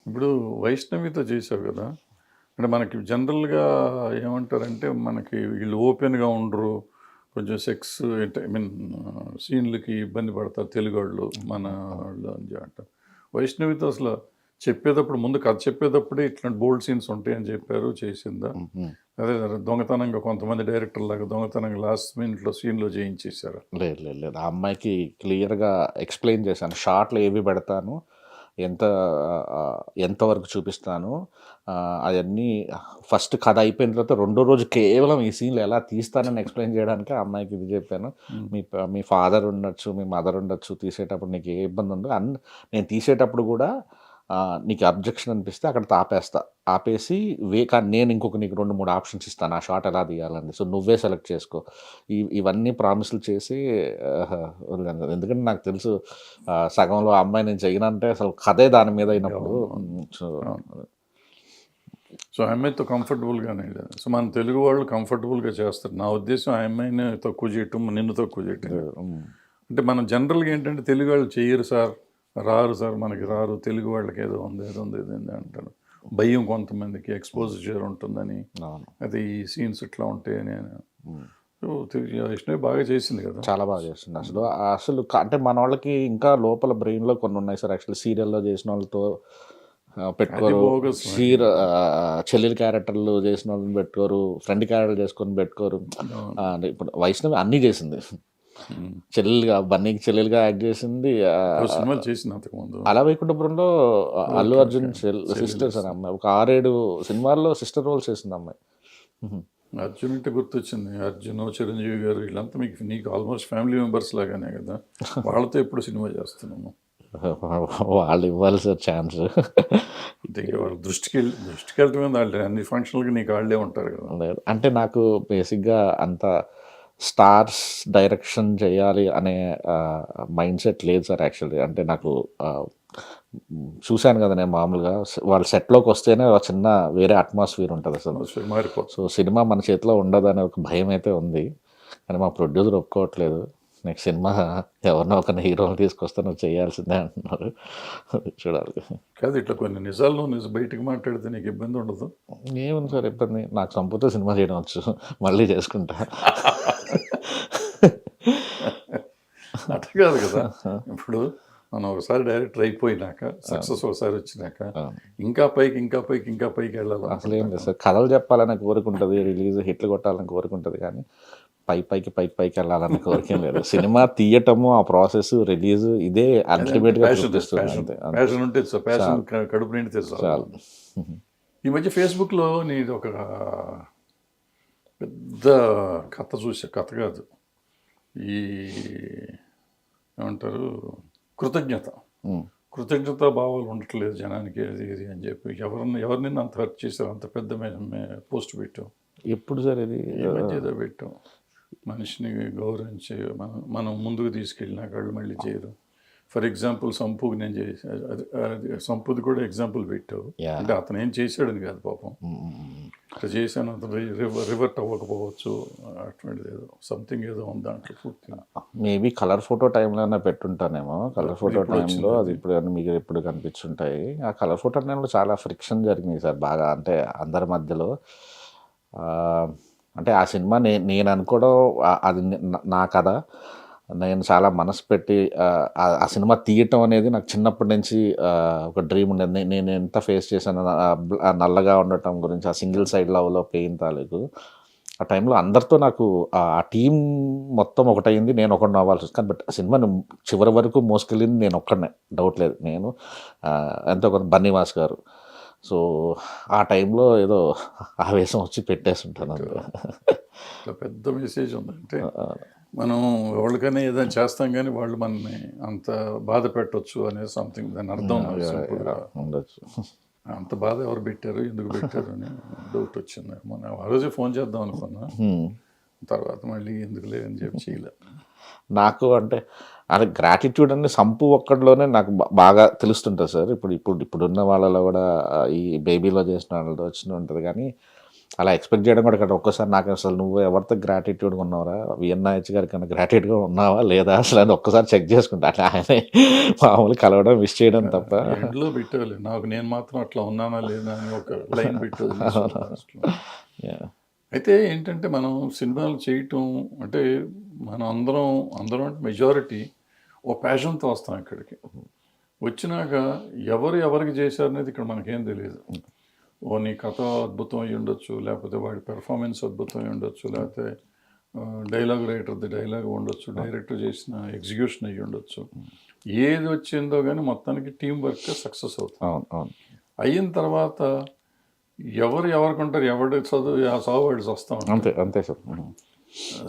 ఇప్పుడు వైష్ణవితో చేసావు కదా! అంటే మనకి జనరల్‌గా ఏమంటారంటే, మనకి వీళ్ళు ఓపెన్‌గా ఉండరు. కొంచెం సెక్స్ అంటే ఐ మీన్ సీన్‌లకి ఇబ్బంది పడతారు తెలుగోళ్ళు, మన వాళ్ళు అని అంటారు. వైష్ణవితో అసలు చెప్పేటప్పుడు ముందు కథ చెప్పేటప్పుడే ఇట్లాంటి బోల్డ్ సీన్స్ ఉంటాయని చెప్పారు. చేసిందా? అదే దొంగతనంగా కొంతమంది డైరెక్టర్‌లాగా దొంగతనంగా లాస్ట్ మినిట్‌లో సీన్‌లో చేయించేసారా? లేదు, లేదు, లేదు. ఆ అమ్మాయికి క్లియర్‌గా ఎక్స్‌ప్లెయిన్ చేశాను. షార్ట్‌లు ఏవి పెడతాను, ఎంత ఎంతవరకు చూపిస్తాను, అయన్నీ ఫస్ట్ కథ అయిపోయిన తర్వాత రెండో రోజు కేవలం ఈ సీన్‌లు ఎలా తీస్తానని ఎక్స్‌ప్లెయిన్ చేయడానికే ఆ అమ్మాయికి ఇది చెప్పాను. మీ ఫాదర్ ఉండొచ్చు, మీ మదర్ ఉండొచ్చు, తీసేటప్పుడు నీకు ఏ ఇబ్బంది ఉండదు. నేను తీసేటప్పుడు కూడా నీకు అబ్జెక్షన్ అనిపిస్తే అక్కడితో ఆపేస్తా. ఆపేసి కానీ నేను నీకు 2, 3 ఆప్షన్స్ ఇస్తాను. ఆ షాట్ ఎలా తీయాలని. సో, నువ్వే సెలెక్ట్ చేసుకో. ఇవన్నీ ప్రామిస్‌లు చేసి వదిలాను కదా! ఎందుకంటే నాకు తెలుసు సగంలో ఆ అమ్మాయి నేను చెయ్యనంటే అసలు కథే దాని మీద అయినప్పుడు. సో, సో, ఆ అమ్మాయితో కంఫర్టబుల్‌గానే లేదు. సో, మన తెలుగు వాళ్ళు కంఫర్టబుల్‌గా చేస్తారు. నా ఉద్దేశ్యం ఆ అమ్మాయిని తక్కువ చేయటం, నిన్ను తక్కువ చేయటం కాదు. అంటే మనం జనరల్‌గా ఏంటంటే తెలుగు వాళ్ళు చెయ్యరు సార్, రారు సార్, మనకి రారు, తెలుగు వాళ్ళకి ఏదో ఉంది, ఏదో ఉంది, ఏదో ఉంది అంటారు. భయం కొంతమందికి ఎక్స్‌పోజర్ ఉంటుందని, అది ఈ సీన్స్ ఇట్లా ఉంటాయని. సో, వైష్ణవి బాగా చేసింది కదా! చాలా బాగా చేస్తుంది. అసలు అంటే మన వాళ్ళకి ఇంకా లోపల బ్రెయిన్‌లో కొన్ని ఉన్నాయి సార్. యాక్చువల్లీ సీరియల్‌లో చేసిన వాళ్ళతో పెట్టుకోరు. బోగస్ చెల్లెలి క్యారెక్టర్లు చేసిన వాళ్ళని పెట్టుకోరు. ఫ్రెండ్ క్యారెక్టర్ చేసుకొని పెట్టుకోరు. అంటే ఇప్పుడు వైష్ణవి అన్నీ చేసింది. చెల్లెలుగా బన్నీకి చెల్లెలుగా యాక్ట్ చేసింది. సినిమాలు చేసింది అంతకుముందు. అలా వైకుంఠపురంలో అల్లు అర్జున్ సిస్టర్స్ అని అమ్మాయి ఒక 6-7 సినిమాల్లో సిస్టర్ రోల్స్ చేసింది అమ్మాయి. అర్జున్ అంటే గుర్తొచ్చింది. అర్జున్, చిరంజీవి గారు వీళ్ళంతా నీకు ఆల్మోస్ట్ ఫ్యామిలీ మెంబర్స్ లాగానే కదా! వాళ్ళతో ఎప్పుడు సినిమా చేస్తున్నాము. వాళ్ళు ఇవ్వాలి సార్ ఛాన్స్. అంటే వాళ్ళ దృష్టికి వెళ్ళటమే వాళ్ళే అన్ని ఫంక్షన్లకి నీకు వాళ్ళే ఉంటారు కదా. అంటే నాకు బేసిక్గా అంత స్టార్స్ డైరెక్షన్ చేయాలి అనే మైండ్ సెట్ లేదు సార్. యాక్చువల్లీ అంటే నాకు చూశాను కదా, నేను మామూలుగా వాళ్ళ సెట్లోకి వస్తేనే ఒక చిన్న వేరే అట్మాస్ఫియర్ ఉంటుంది అసలు. సో సినిమా మన చేతిలో ఉండదు అనే ఒక భయం అయితే ఉంది. కానీ మా ప్రొడ్యూసర్ ఒప్పుకోవట్లేదు. నెక్స్ట్ సినిమా ఎవరినో ఒక హీరోని తీసుకొస్తే నువ్వు చేయాల్సిందే అంటున్నారు. చూడాలి. కాదు, ఇట్లా కొన్ని నిజాలు బయటకు మాట్లాడితే నీకు ఇబ్బంది ఉండదు? ఏముంది సార్ ఇబ్బంది, నాకు సంపూర్ణ సినిమా చేయడం వచ్చు, మళ్ళీ చేసుకుంటా. అట్లా కాదు కదా, ఇప్పుడు మనం ఒకసారి డైరెక్టర్ అయిపోయినాక సక్సెస్ ఒకసారి వచ్చినాక ఇంకా పైకి ఇంకా పైకి ఇంకా పైకి వెళ్ళాలి. అసలు ఏం లేదు సార్, కథలు చెప్పాలని కోరుకుంటుంది, రిలీజ్ హిట్లు కొట్టాలని కోరుకుంటుంది, కానీ పైకి వెళ్ళాలని కోరికేం లేదు. సినిమా తీయటము, ఆ ప్రాసెస్, రిలీజ్, ఇదే అల్టిమేట్గా ప్యాషన్ ఉంటే ప్యాషన్ కడుపు నిండితే చాలు. ఈ మధ్య ఫేస్బుక్లో నీది ఒక పెద్ద కథ చూసా, కథ కాదు, ఈ ఏమంటారు, కృతజ్ఞత భావాలు ఉండట్లేదు జనానికి, అది ఇది అని చెప్పి ఎవరిని అంత హర్ట్ చేశారు, అంత పెద్ద పోస్ట్ పెట్టాం. ఎప్పుడు సార్ ఇది? ఈ మధ్య ఏదో పెట్టాం. మనిషిని గౌరవించే మనం ముందుకు తీసుకెళ్ళినాక వాళ్ళు మళ్ళీ చేయరు. ఫర్ ఎగ్జాంపుల్ సంపుకి నేను సంపుది కూడా ఎగ్జాంపుల్ పెట్టావు. అంటే అతను ఏం చేశాడని కాదు, పాపం ఇట్లా చేశాను, అతను రివర్ట్ అవ్వకపోవచ్చు, అటువంటిది ఏదో సంథింగ్ ఏదో ఉంది దాంట్లో పూర్తిగా. మేబీ కలర్ ఫోటో టైంలో పెట్టుంటానేమో. కలర్ ఫోటో టైంలో అది ఇప్పుడు మీకు ఎప్పుడు కనిపించుంటాయి. ఆ కలర్ ఫోటో టైంలో చాలా ఫ్రిక్షన్ జరిగింది సార్, బాగా. అంటే అందరి మధ్యలో అంటే ఆ సినిమా నేను అనుకోవడం, అది నా కథ, నేను చాలా మనసు పెట్టి ఆ సినిమా తీయటం అనేది నాకు చిన్నప్పటి నుంచి ఒక డ్రీమ్ ఉండేది. నేను ఎంత ఫేస్ చేశాను, నల్లగా ఉండటం గురించి, ఆ సింగిల్ సైడ్ లవ్లో పెయిన్ తాలూకు. ఆ టైంలో అందరితో నాకు ఆ టీం మొత్తం ఒకటైంది, నేను ఒకటి అవ్వాల్సి వస్తుంది. కానీ బట్ ఆ సినిమాని చివరి వరకు మోసుకెళ్ళింది నేను ఒక్కడనే, డౌట్ లేదు. నేను ఎంతో కొంత బన్నీవాస్ గారు. సో ఆ టైంలో ఏదో ఆవేశం వచ్చి పెట్టేస్తుంటాను. పెద్ద మెసేజ్ ఉందంటే మనం ఎవరికైనా ఏదైనా చేస్తాం కానీ వాళ్ళు మనని అంత బాధ పెట్టవచ్చు అనేది సంథింగ్, దాని అర్థం ఉండొచ్చు. అంత బాధ ఎవరు పెట్టారు, ఎందుకు పెట్టారు అని డౌట్ వచ్చింది. మనం ఆ రోజే ఫోన్ చేద్దాం అనుకున్నా, తర్వాత మళ్ళీ ఎందుకు లేదని చెప్పి చేయలే. నాకు అంటే అది గ్రాటిట్యూడ్ అనేది సంపు ఒక్కడిలోనే నాకు బాగా తెలుస్తుంటుంది సార్. ఇప్పుడున్న వాళ్ళలో కూడా ఈ బేబీలో చేసిన వాళ్ళతో వచ్చిన ఉంటుంది, కానీ అలా ఎక్స్పెక్ట్ చేయడం కూడా కదా. ఒక్కసారి నాకు అసలు నువ్వు ఎవరితో గ్రాటిట్యూడ్గా ఉన్నావురా, విఎన్ఐహెచ్ గారి కన్నా గ్రాటిట్యూడ్గా ఉన్నావా లేదా అసలు అని ఒక్కసారి చెక్ చేసుకుంటా. అట్లా ఆయనే మామూలు కలవడం, విష్ చేయడం తప్ప. ఎండ్లో పెట్టేవాళ్ళు నాకు నేను మాత్రం అట్లా ఉన్నానా లేదా అని ఒక లైన్ పెట్టేది. అయితే ఏంటంటే మనం సినిమాలు చేయటం అంటే మనం అందరం అంటే మెజారిటీ ఓ ప్యాషన్తో వస్తాం ఇక్కడికి. వచ్చినాక ఎవరికి చేశారనేది ఇక్కడ మనకేం తెలియదు. ఓ నీ కథ అద్భుతం అయ్యి ఉండొచ్చు, లేకపోతే వాడి పెర్ఫార్మెన్స్ అద్భుతం అయ్యి ఉండొచ్చు, లేకపోతే డైలాగ్ రైటర్ది డైలాగ్ ఉండొచ్చు, డైరెక్టర్ చేసిన ఎగ్జిక్యూషన్ అయ్యి ఉండొచ్చు. ఏది వచ్చిందో కానీ మొత్తానికి టీం వర్క్ సక్సెస్ అవుతుంది. అయిన తర్వాత ఎవరికి ఉంటారు, ఎవరి చదువు ఆ సాగు వాడి వస్తూ ఉంటారు. అంతే సార్.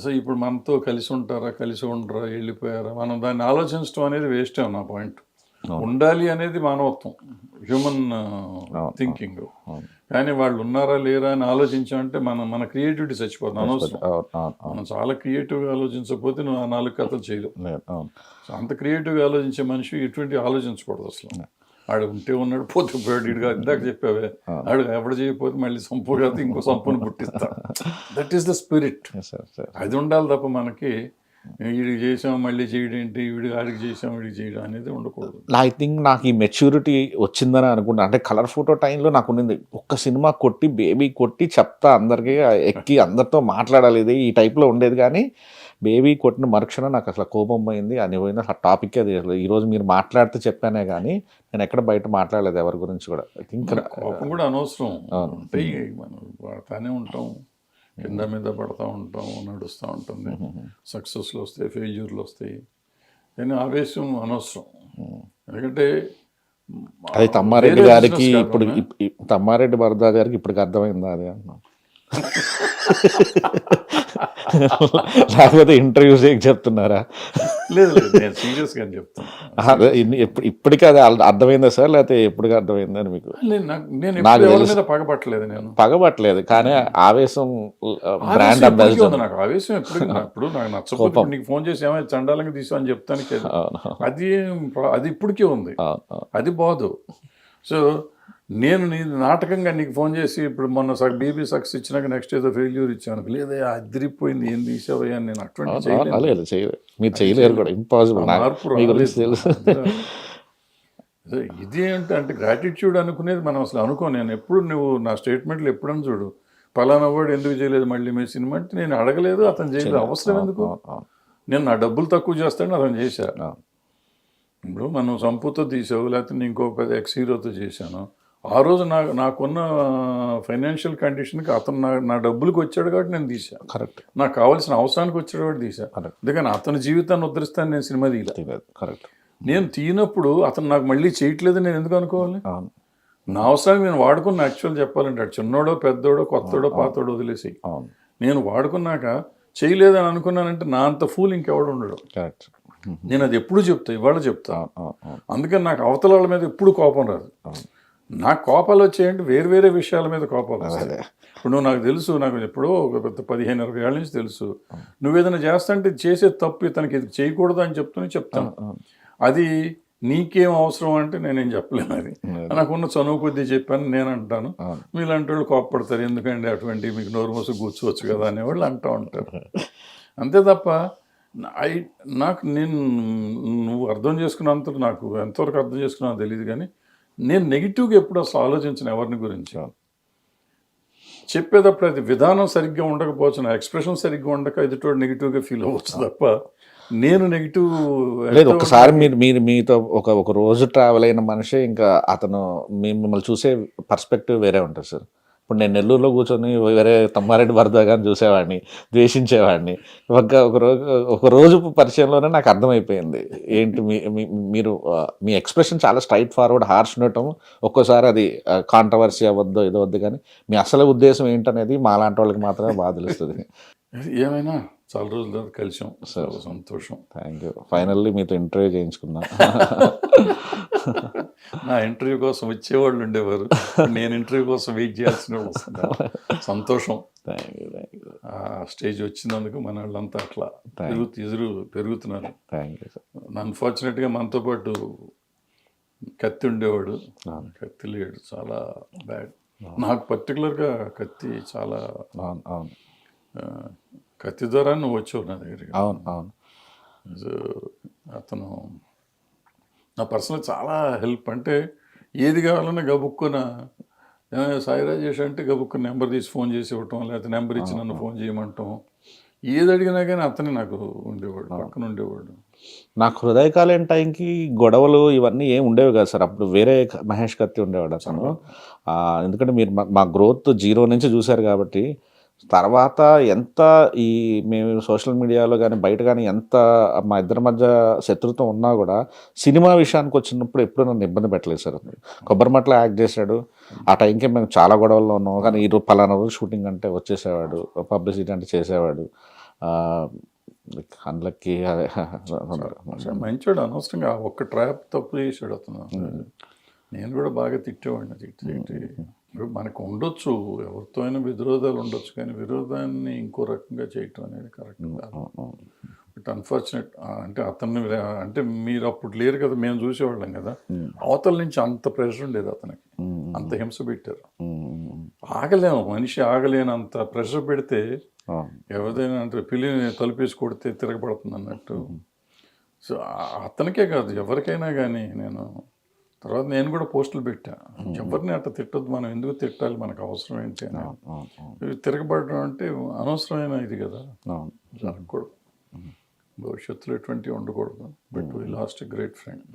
సో ఇప్పుడు మనతో కలిసి ఉంటారా, కలిసి ఉండరా, వెళ్ళిపోయారా, మనం దాన్ని ఆలోచించడం అనేది వేస్టే నా పాయింట్. ఉండాలి అనేది మానవత్వం, హ్యూమన్ థింకింగ్. కానీ వాళ్ళు ఉన్నారా లేరా అని ఆలోచించామంటే మన క్రియేటివిటీ చచ్చిపోతుంది, అనవసరం. మనం చాలా క్రియేటివ్గా ఆలోచించకపోతే నువ్వు ఆ 4 కథలు చేయలేవు. సో అంత క్రియేటివ్గా ఆలోచించే మనిషి ఎటువంటి ఆలోచించకూడదు అసలు. ఆడు ఉంటే ఉన్నాడు, పోతే పోయాడు. ఇటుగా ఇందాక చెప్పావే, ఆడు ఎవడు చేయకపోతే మళ్ళీ సంపూగా ఇంకో సంపూని పుట్టిస్తా. That is the spirit. అది ఉండాలి తప్ప మనకి వీడికి చేసాం మళ్ళీ చేయడం ఏంటి, ఆడికి చేసాం వీడికి చేయడం అనేది ఉండకూడదు. ఐ థింక్ నాకు ఈ మెచ్యూరిటీ వచ్చిందని అనుకుంటా. అంటే కలర్ ఫోటో టైంలో నాకు ఉన్నది, ఒక్క సినిమా కొట్టి బేబీ కొట్టి చెప్తా అందరికీ, ఎక్కి అందరితో మాట్లాడాలి, ఇది ఈ టైప్లో ఉండేది. కానీ బేబీ కొట్టిన మరుక్షణం నాకు అసలు కోపం పోయింది, అని పోయింది. అసలు టాపిక్ అది ఈరోజు మీరు మాట్లాడితే చెప్పానే కానీ నేను ఎక్కడ బయట మాట్లాడలేదు ఎవరి గురించి కూడా. ఐ థింక్ కోపం కూడా అనవసరం. అంటే మనం పడతానే ఉంటాం, కింద మీద పడతా ఉంటాం, నడుస్తూ ఉంటుంది. సక్సెస్లు వస్తాయి, ఫెయిల్యూర్లు వస్తాయి, కానీ ఆవేశం అనవసరం. ఎందుకంటే అది తమ్మారెడ్డి గారికి ఇప్పుడు, తమ్మారెడ్డి వరద గారికి ఇప్పటికి అర్థమైందా అది అన్నా? లేకపోతే ఇంటర్వ్యూస్ ఏం చెప్తున్నారా? లేదు, నేను సీరియస్గా చెప్తాను. ఇప్పటికీ అది అర్థమైందా సార్, లేకపోతే ఎప్పటికీ అర్థమైందని మీకు? నేను పగబట్టలేదు, పగబట్టలేదు, కానీ ఆవేశం బ్రాండ్ అంబాసిడర్. నాకు ఆవేశం ఇప్పుడు నాకు నచ్చకపోతే నీకు ఫోన్ చేసి ఏమైనా చండాలంగా తీసామని చెప్తాను. అది ఇప్పటికీ ఉంది, అది బాదు. సో నేను నీ నాటకంగా నీకు ఫోన్ చేసి ఇప్పుడు మొన్న బీబీ సక్సెస్ ఇచ్చినాక నెక్స్ట్ ఏదో ఫెయిల్యూర్ ఇచ్చాను, లేదా అదిరిపోయింది ఏం తీసావయ్యా అని నేను అటువంటి చేయలేదు. మీరు చేయలేరు కూడా, ఇంపాసిబుల్. ఇది ఏంటంటే గ్రాటిట్యూడ్ అనుకునేది మనం అసలు అనుకోను. నేను ఎప్పుడు నువ్వు నా స్టేట్మెంట్లు ఎప్పుడని చూడు, పలానా వాడు ఎందుకు చేయలేదు మళ్ళీ మీ సినిమా అంటే నేను అడగలేదు, అతను చేయలేదు, అవసరం ఎందుకు? నేను నా డబ్బులు తక్కువ చేస్తాను, అతను చేశాను. ఇప్పుడు మనం సంపూతో తీసావు, లేకపోతే నేను ఇంకో పెద్ద ఎక్స్ హీరోతో చేశాను. ఆ రోజు నాకున్న ఫైనాన్షియల్ కండిషన్కి అతను నా డబ్బులకు వచ్చాడు కాబట్టి నేను తీశాను. కరెక్ట్. నాకు కావాల్సిన అవసరానికి వచ్చాడు కాబట్టి తీశాను. అందుకని అతని జీవితాన్ని ఉద్ధరిస్తాను నేను సినిమా తీయలేదు. కరెక్ట్. నేను తీయనప్పుడు అతను నాకు మళ్ళీ చేయట్లేదు నేను ఎందుకు అనుకోవాలి? నా అవసరానికి నేను వాడుకున్న, యాక్చువల్ చెప్పాలంటే అటు చిన్నోడో పెద్దోడో కొత్తోడో పాతోడో వదిలేసి నేను వాడుకున్నాక చేయలేదని అనుకున్నానంటే నా అంత ఫూల్ ఇంకెవడు ఉండడు. కరెక్ట్. నేను అది ఎప్పుడు చెప్తా, ఇవాళ చెప్తా. అందుకని నాకు అవతల వాళ్ళ మీద ఎప్పుడు కోపం రాదు. నాకు కోపాలు వచ్చాయంటే వేరే విషయాల మీద కోపాలు వస్తాయి. ఇప్పుడు నువ్వు నాకు తెలుసు, నాకు ఎప్పుడో ఒక 15-20 ఏళ్ళ నుంచి తెలుసు, నువ్వేదైనా చేస్తాంటే చేసే తప్పు ఇతనికి ఇది చేయకూడదు అని చెప్తాను. అది నీకేం అవసరం అంటే నేనేం చెప్పలేను. అది నాకున్న చనువు కొద్దీ చెప్పాను నేను అంటాను. మీలాంటి వాళ్ళు కోపపడతారు, ఎందుకంటే అటువంటి మీకు నోరు మూసి కూర్చోవచ్చు కదా అనేవాళ్ళు అంటూ ఉంటారు. అంతే తప్ప నాకు నువ్వు అర్థం చేసుకున్నంత, నాకు ఎంతవరకు అర్థం చేసుకున్నా తెలియదు, కానీ నేను నెగిటివ్గా ఎప్పుడు అసలు ఆలోచించిన ఎవరిని గురించి. చెప్పేటప్పుడు అది విధానం సరిగ్గా ఉండకపోవచ్చు, నా ఎక్స్ప్రెషన్ సరిగ్గా ఉండక ఎదుటోడు నెగిటివ్గా ఫీల్ అవ్వచ్చు తప్ప నేను నెగిటివ్ లేదు. ఒకసారి మీతో ఒక రోజు ట్రావెల్ అయిన మనిషి ఇంకా అతను మిమ్మల్ని చూసే పర్స్పెక్టివ్ వేరే ఉంటుంది సార్. ఇప్పుడు నేను నెల్లూరులో కూర్చొని వేరే తమ్మారెడ్డి వరద గారిని చూసేవాడిని, ద్వేషించేవాడిని. ఒక రోజు పరిచయంలోనే నాకు అర్థమైపోయింది ఏంటి మీరు మీ ఎక్స్ప్రెషన్ చాలా స్ట్రైట్ ఫార్వర్డ్, హార్ష్ ఉండటం. ఒక్కోసారి అది కాంట్రవర్సీ అవ్వద్దు ఏదో వద్దు, కానీ మీ అసలు ఉద్దేశం ఏంటనేది మాలాంటి వాళ్ళకి మాత్రమే బాగా తెలుస్తుంది. ఏమైనా చాలా రోజుల తర్వాత కలిసాం సార్, సంతోషం. Thank you. ఫైనల్లీ మీతో ఇంటర్వ్యూ చేయించుకున్నా. నా ఇంటర్వ్యూ కోసం వచ్చేవాళ్ళు ఉండేవారు, నేను ఇంటర్వ్యూ కోసం వెయిట్ చేయాల్సిన వాళ్ళు వస్తున్నారు. సంతోషం. Thank you. ఆ స్టేజ్ వచ్చినందుకు మన వాళ్ళంతా అట్లా పెరుగుతున్నారు. Thank you sir. అన్ఫార్చునేట్గా మనతో పాటు కత్తి ఉండేవాడు, కత్తి లేడు, చాలా బ్యాడ్. నాకు పర్టికులర్గా కత్తి చాలా అవును అవును ఆ, కత్తి ద్వారా నువ్వు వచ్చావు నా దగ్గరికి. అవును అవును సో, అతను నా పర్సనల్ చాలా హెల్ప్. అంటే ఏది కావాలన్నా గబుక్కున సాయి రాజేష్ అంటే గబుక్కున నెంబర్ తీసి ఫోన్ చేసి ఇవ్వటం, లేకపోతే నెంబర్ ఇచ్చి నన్ను ఫోన్ చేయమంటాం. ఏది అడిగినా కానీ అతనే నాకు ఉండేవాడు, పక్కన ఉండేవాడు. నాకు హృదయకాలేని టైంకి గొడవలు ఇవన్నీ ఏం ఉండేవి కాదు సార్. అప్పుడు వేరే మహేష్ కత్తి ఉండేవాడు అతను. ఎందుకంటే మీరు మా గ్రోత్ 0 నుంచి చూశారు కాబట్టి, తర్వాత ఎంత ఈ మేము సోషల్ మీడియాలో కానీ బయట కానీ ఎంత మా ఇద్దరి మధ్య శత్రుత్వం ఉన్నా కూడా సినిమా విషయానికి వచ్చినప్పుడు ఎప్పుడు నన్ను ఇబ్బంది పెట్టలేదు సార్. కొబ్బరిమట్లో యాక్ట్ చేశాడు, ఆ టైంకి మేము చాలా గొడవల్లో ఉన్నాం. కానీ ఈరోజు పలానా రోజు షూటింగ్ అంటే వచ్చేసేవాడు, పబ్లిసిటీ అంటే చేసేవాడు. అందులోకి అదే అసలు మంచోడు. అనవసరంగా ఒక్క ట్రాప్ తప్పు చేశాడు అతను. నేను కూడా బాగా తిట్టేవాడిని. తిట్టి ఇప్పుడు మనకు ఉండొచ్చు, ఎవరితో అయినా విరోధాలు ఉండొచ్చు, కానీ విరోధాన్ని ఇంకో రకంగా చేయటం అనేది కరెక్ట్ కాదు. బట్ అన్ఫార్చునేట్ అంటే అతన్ని అంటే మీరు అప్పుడు లేరు కదా, మేము చూసేవాళ్ళం కదా. అవతల నుంచి అంత ప్రెషర్ ఉండేది అతనికి, అంత హింస పెట్టారు. ఆగలేము, మనిషి ఆగలేనంత ప్రెషర్ పెడితే ఎవరిదైనా అంటే తలుపేసి కొడితే తిరగబడుతుంది అన్నట్టు. సో అతనికే కాదు ఎవరికైనా కానీ తర్వాత నేను కూడా పోస్టులు పెట్టా, ఎవరిని అట్లా తిట్టొద్దు, మనం ఎందుకు తిట్టాలి, మనకు అవసరం ఏంటి అని. తిరగబడడం అంటే అనవసరమైన ఇది కదా, జరగకూడదు. భవిష్యత్తులో ఎటువంటివి ఉండకూడదు. But we last a great friend.